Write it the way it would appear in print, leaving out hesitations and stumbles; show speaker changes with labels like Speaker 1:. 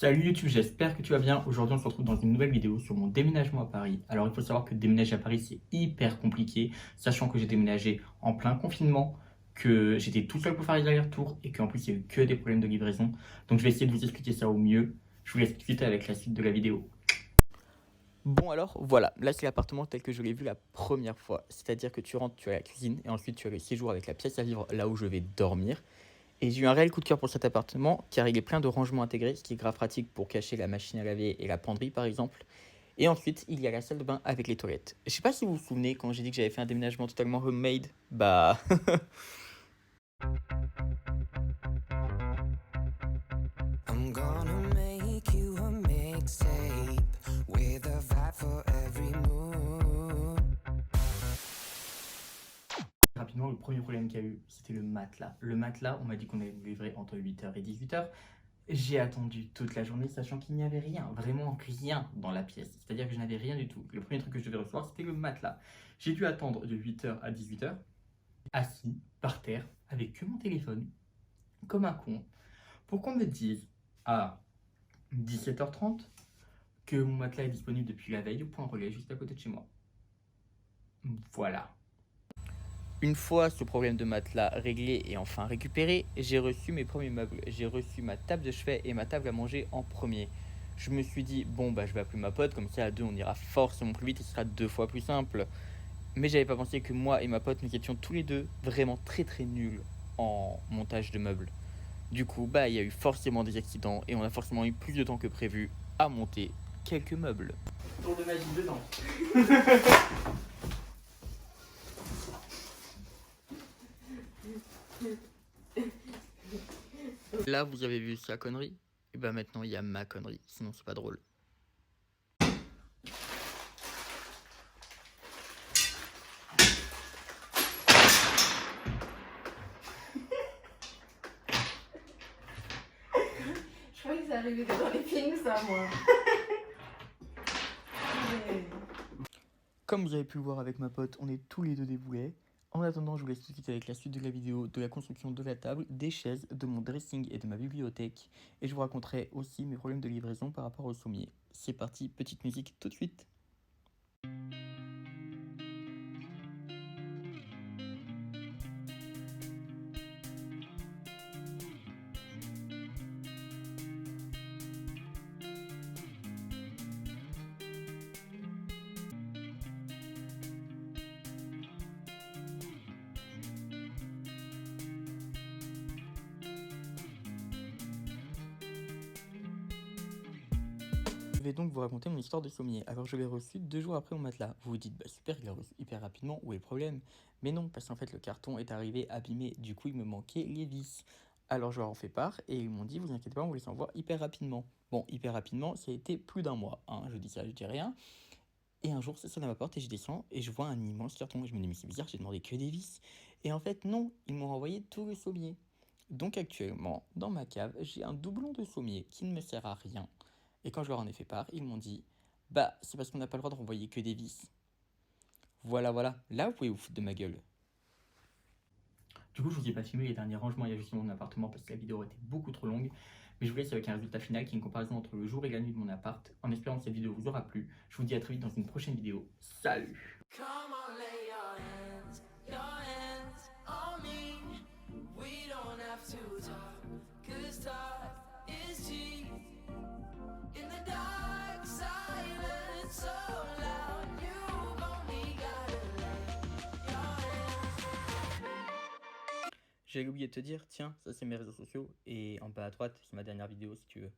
Speaker 1: Salut YouTube, j'espère que tu vas bien. Aujourd'hui, on se retrouve dans une nouvelle vidéo sur mon déménagement à Paris. Alors, il faut savoir que déménager à Paris, c'est hyper compliqué, sachant que j'ai déménagé en plein confinement, que j'étais tout seul pour faire les allers-retours et qu'en plus, il n'y a eu que des problèmes de livraison. Donc, je vais essayer de vous expliquer ça au mieux. Je vous laisse discuter avec la suite de la vidéo. Bon alors, voilà, là c'est l'appartement tel que je l'ai vu la première fois. C'est-à-dire que tu rentres, tu as la cuisine et ensuite tu as le séjour avec la pièce à vivre là où je vais dormir. Et j'ai eu un réel coup de cœur pour cet appartement car il est plein de rangements intégrés, ce qui est grave pratique pour cacher la machine à laver et la penderie par exemple. Et ensuite, il y a la salle de bain avec les toilettes. Je sais pas si vous vous souvenez quand j'ai dit que j'avais fait un déménagement totalement homemade, bah
Speaker 2: I'm gonna make you a mixtape with a vibe for every mood.
Speaker 1: rapidement, le premier problème qu'il y a eu, c'était le matelas. Le matelas, on m'a dit qu'on allait le livrer entre 8h et 18h. J'ai attendu toute la journée, sachant qu'il n'y avait rien, vraiment rien dans la pièce. C'est-à-dire que je n'avais rien du tout. Le premier truc que je devais recevoir, c'était le matelas. J'ai dû attendre de 8h à 18h, assis, par terre, avec que mon téléphone, comme un con, pour qu'on me dise à 17h30 que mon matelas est disponible depuis la veille au point relais juste à côté de chez moi. Voilà. Une fois ce problème de matelas réglé et enfin récupéré, j'ai reçu mes premiers meubles. J'ai reçu ma table de chevet et ma table à manger en premier. Je me suis dit, bon, bah, je vais appeler ma pote, comme ça à deux on ira forcément plus vite et ce sera 2 fois plus simple. Mais j'avais pas pensé que moi et ma pote, nous étions tous les deux vraiment très très nuls en montage de meubles. Du coup, bah, il y a eu forcément des accidents et on a forcément eu plus de temps que prévu à monter quelques meubles. Tour de magie dedans. Là, vous avez vu sa connerie? Et bah maintenant, il y a ma connerie, sinon c'est pas drôle.
Speaker 3: Je croyais que ça arrivait que dans les films, ça, moi. Mais-
Speaker 1: Comme vous avez pu le voir avec ma pote, on est tous les deux des boulets. En attendant, je vous laisse discuter avec la suite de la vidéo, de la construction de la table, des chaises, de mon dressing et de ma bibliothèque. Et je vous raconterai aussi mes problèmes de livraison par rapport au sommier. C'est parti, petite musique tout de suite. Je vais donc vous raconter mon histoire de sommier. Alors je l'ai reçu 2 jours après mon matelas. Vous vous dites, bah super, il l'a reçu hyper rapidement, où est le problème? Mais non, parce qu'en fait le carton est arrivé abîmé, du coup il me manquait les vis. Alors je leur en fais part et ils m'ont dit, vous inquiétez pas, on vous les envoie hyper rapidement. Bon, hyper rapidement, ça a été plus d'un mois, hein. Je dis ça, je dis rien. Et un jour, ça sonne à ma porte et je descends et je vois un immense carton. Et je me dis, mais c'est bizarre, j'ai demandé que des vis. Et en fait, non, ils m'ont renvoyé tout le sommier. Donc actuellement, dans ma cave, j'ai un doublon de sommier qui ne me sert à rien. Et quand je leur en ai fait part, ils m'ont dit, bah, c'est parce qu'on n'a pas le droit de renvoyer que des vis. Voilà, voilà, là vous pouvez vous foutre de ma gueule. Du coup, je vous ai pas filmé les derniers rangements et ajustements de mon appartement parce que la vidéo aurait été beaucoup trop longue. Mais je vous laisse avec un résultat final qui est une comparaison entre le jour et la nuit de mon appart. En espérant que cette vidéo vous aura plu, je vous dis à très vite dans une prochaine vidéo. Salut!
Speaker 2: Come on, lay your hands on me. We don't have to talk, 'cause talk is cheap. In the dark, silence so loud, you've only gotta lay your hands.
Speaker 1: J'avais oublié de te dire, tiens, ça c'est mes réseaux sociaux et en bas à droite, c'est ma dernière vidéo si tu veux.